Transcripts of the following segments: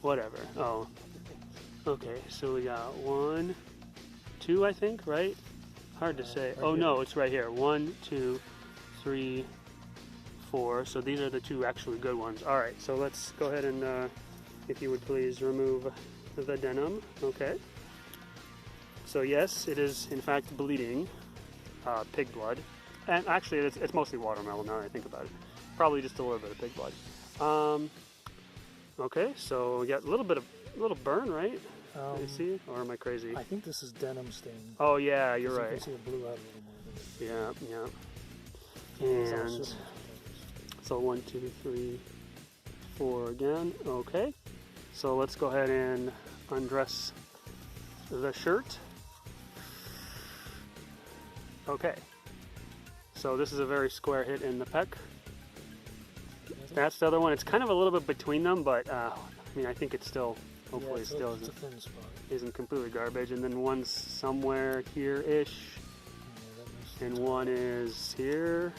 whatever. Oh, okay. So we got 1, 2, I think, right? Hard to say. Right Oh here. no, it's right here. 1, 2, 3, 4. So these are the 2 actually good ones. All right. So let's go ahead and, if you would please remove the denim. Okay. So yes, it is in fact bleeding pig blood, and actually it's mostly watermelon now that I think about it. Probably just a little bit of pig blood. Okay, so we got a little burn, right? You see, or am I crazy? I think this is denim stain. Oh yeah, you're right. You can see it blew out a little more. Yeah. And so 1, 2, 3, 4 again. Okay. So let's go ahead and undress the shirt. Okay. So this is a very square hit in the pec. That's the other one. It's kind of a little bit between them, but I mean, I think it's still, hopefully it still isn't completely garbage. And then one's somewhere here-ish, and one is here.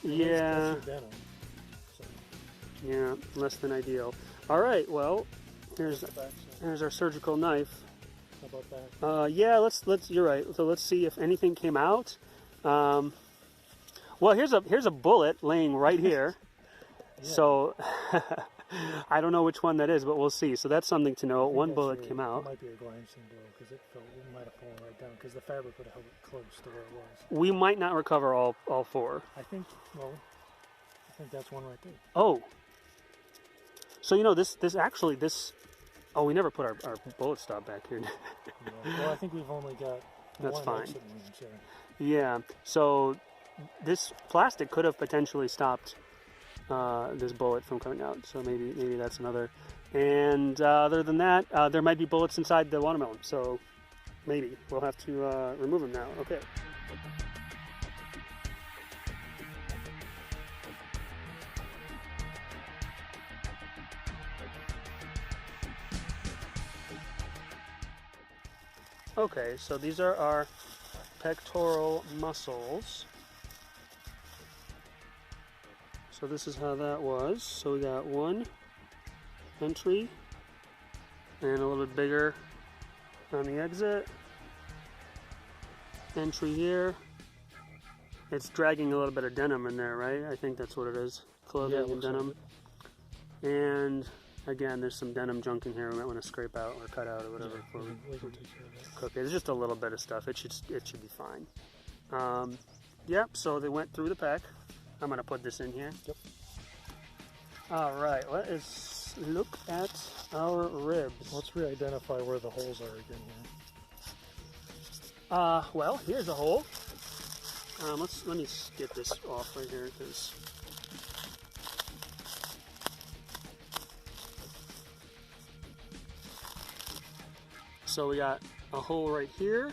Yeah. Yeah, less than ideal. All right, well, here's our surgical knife. How about that? Yeah, let's. You're right. So let's see if anything came out. Well, here's a bullet laying right here. Yeah. So I don't know which one that is, but we'll see. So that's something to know. One bullet came out. It might be a glancing blow because it might have fallen right down because the fabric would have held it close to where it was. We might not recover all 4. I think that's one right there. Oh. So this. Oh, we never put our bullet stop back here. Well, I think we've only got that's one fine. exit wound, so. Yeah. So this plastic could have potentially stopped this bullet from coming out. So maybe that's another. And other than that, there might be bullets inside the watermelon. So maybe we'll have to remove them now. Okay. Okay, so these are our pectoral muscles. So this is how that was. So we got one entry and a little bit bigger on the exit. Entry here. It's dragging a little bit of denim in there, right? I think that's what it is. Clothing and denim. And again, there's some denim junk in here we might want to scrape out or cut out or whatever before we cook it. It's just a little bit of stuff. It should be fine. Yep, so they went through the pack. I'm going to put this in here. Yep. All right, let's look at our ribs. Let's re-identify where the holes are again here. Well, here's a hole. Let me get this off right here because so we got a hole right here,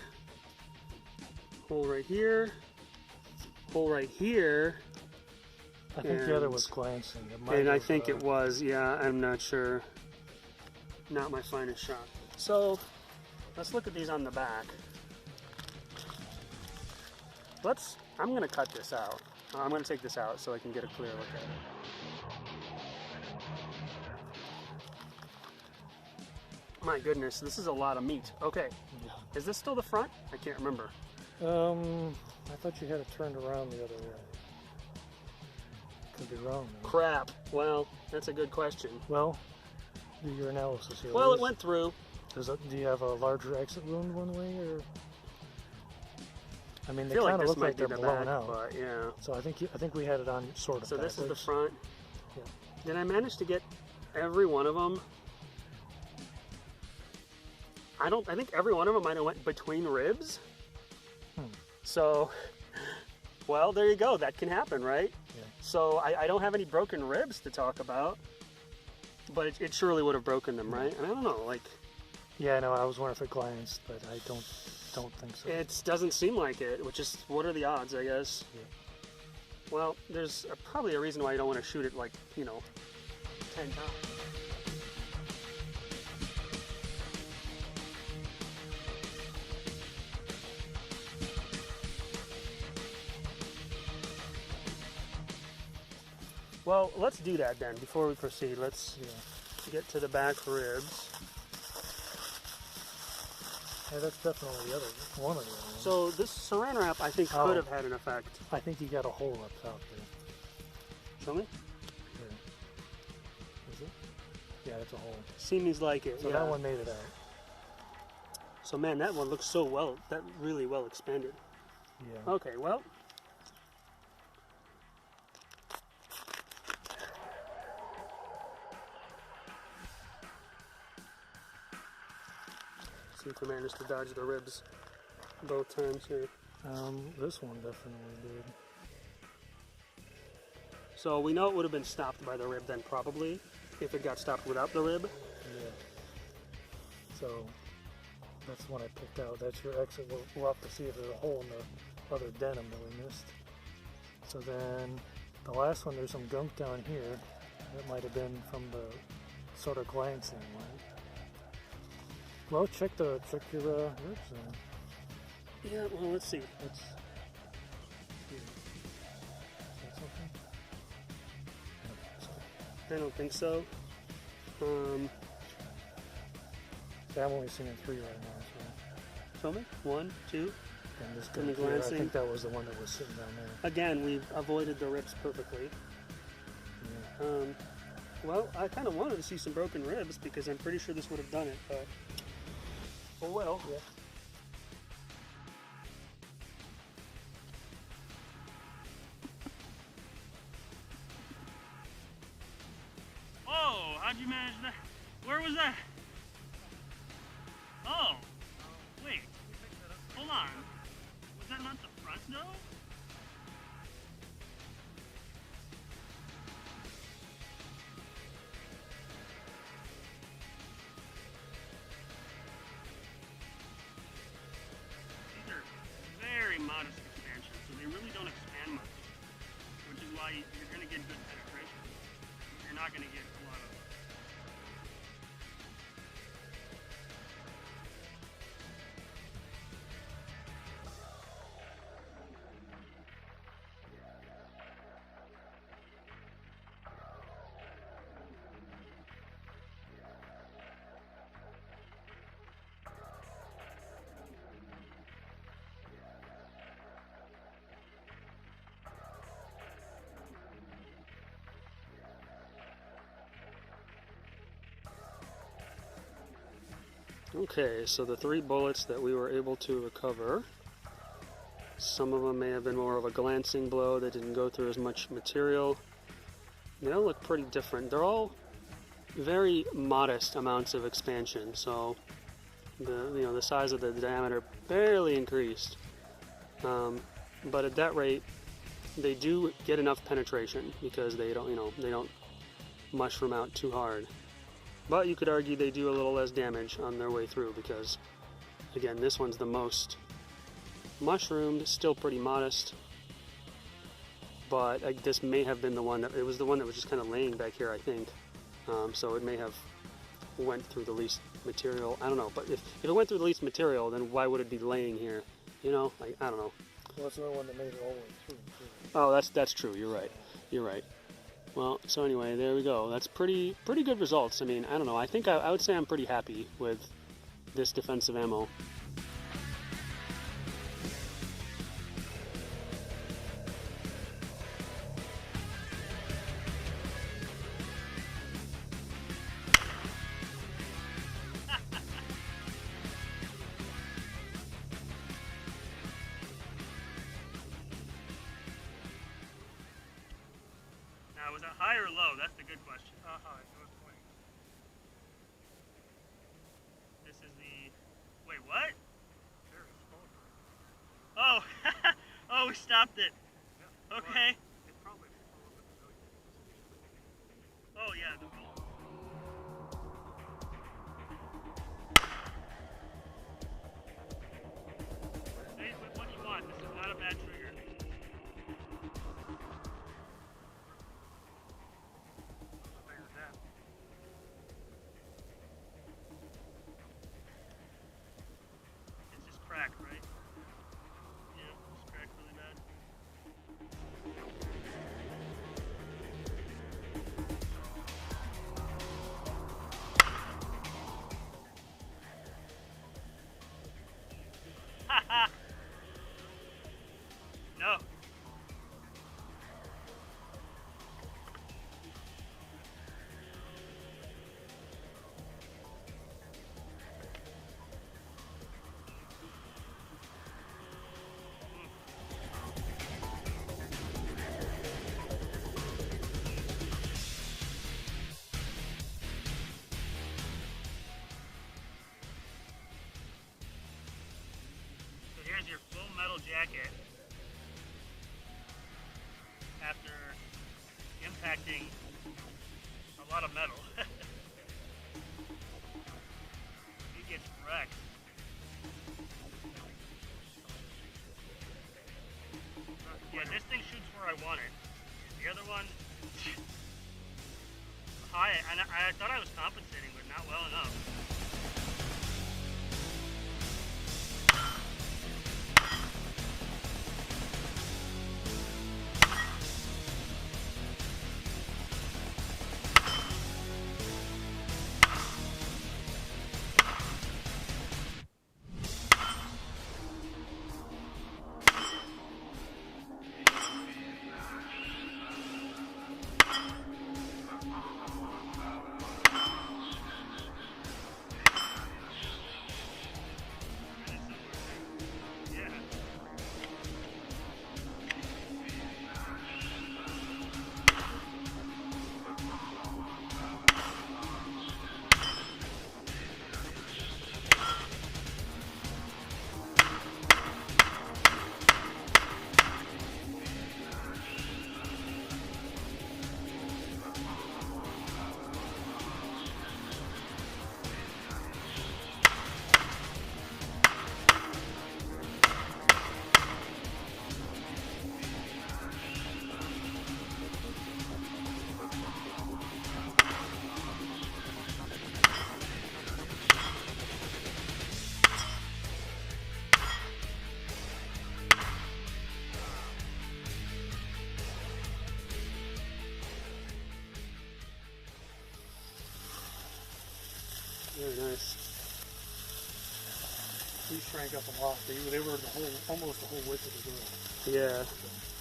hole right here, hole right here. I think the other was glancing. And I think it was, yeah, I'm not sure. Not my finest shot. So let's look at these on the back. I'm going to cut this out. I'm going to take this out so I can get a clear look at it. My goodness, this is a lot of meat. Okay, is this still the front? I can't remember. I thought you had it turned around the other way. Could be wrong. Though. Crap. Well, that's a good question. Well, do your analysis here. Well, it went through. Do you have a larger exit wound one way, or? I mean, they kind of like look like they're the blown back, out. But yeah. So I think we had it on sort of. So backwards. this is the front. Yeah. Did I manage to get every one of them? I think every one of them might have went between ribs. So, well, there you go. That can happen, right? Yeah. So I don't have any broken ribs to talk about, but it surely would have broken them, right? And I don't know, like. Yeah, no, I was wondering if it glanced, but I don't think so. It doesn't seem like it, which is, what are the odds, I guess? Yeah. Well, there's probably a reason why you don't want to shoot it like, 10 times. Well, let's do that then. Before we proceed, let's get to the back ribs. Yeah, that's definitely the other one of the other ones. So this saran wrap, I think, could have had an effect. I think you got a hole up top there. Show me. Here. Is it? Yeah, it's a hole. Seems like it. So that one made it out. So man, that one looks so well. That really well expanded. Yeah. Okay, well. See if we managed to dodge the ribs both times here. This one definitely did. So we know it would have been stopped by the rib then, probably, if it got stopped without the rib. Yeah. So that's the one I picked out. That's your exit. We'll have to see if there's a hole in the other denim that we missed. So then the last one, there's some gunk down here. That might have been from the sort of glancing one. Well, check your ribs then. Yeah, well, let's see. Let's see. Is that something? I don't think so. I'm only seeing 3 right now. Show me. 1, 2. And this And the gunk here, I glancing. think that was the one that was sitting down there. Again, we've avoided the ribs perfectly. Yeah. Well, I kind of wanted to see some broken ribs because I'm pretty sure this would have done it, but oh well. Yeah. Oh, how'd you manage that? Where was that? Oh, wait, hold on. Was that not the front though? These are very modest expansions, so they really don't expand much, which is why you're going to get good penetration. You're not going to get a lot of. Okay, so the 3 bullets that we were able to recover, some of them may have been more of a glancing blow that didn't go through as much material. They all look pretty different. They're all very modest amounts of expansion, so the size of the diameter barely increased. But at that rate, they do get enough penetration because they don't mushroom out too hard. But you could argue they do a little less damage on their way through because, again, this one's the most mushroomed, still pretty modest. But this may have been the one that, it was the one that was just kind of laying back here, I think. So it may have went through the least material. I don't know, but if it went through the least material, then why would it be laying here? You know, like, I don't know. Well, it's another one that made it all the way through. Too. Oh, that's true. You're right. You're right. Well, so anyway, there we go. That's pretty good results. I mean, I don't know. I think I would say I'm pretty happy with this defensive ammo. Now, was that high or low? That's the good question. High. It was 20. This is the... Wait, what? Sure, it's full. Oh, oh, we stopped it. Yeah, Okay. It probably a little bit familiar. Oh, yeah. Hey, what you want? This is not a bad trigger. It's just cracked, right? Yeah, it's cracked really bad. metal jacket after impacting a lot of metal. He gets wrecked. Yeah, this thing shoots where I want it. The other one, high, and I thought I was compensating, but not well enough. Very nice. These shrank up a lot. They were almost the whole width of the grill. Yeah. So.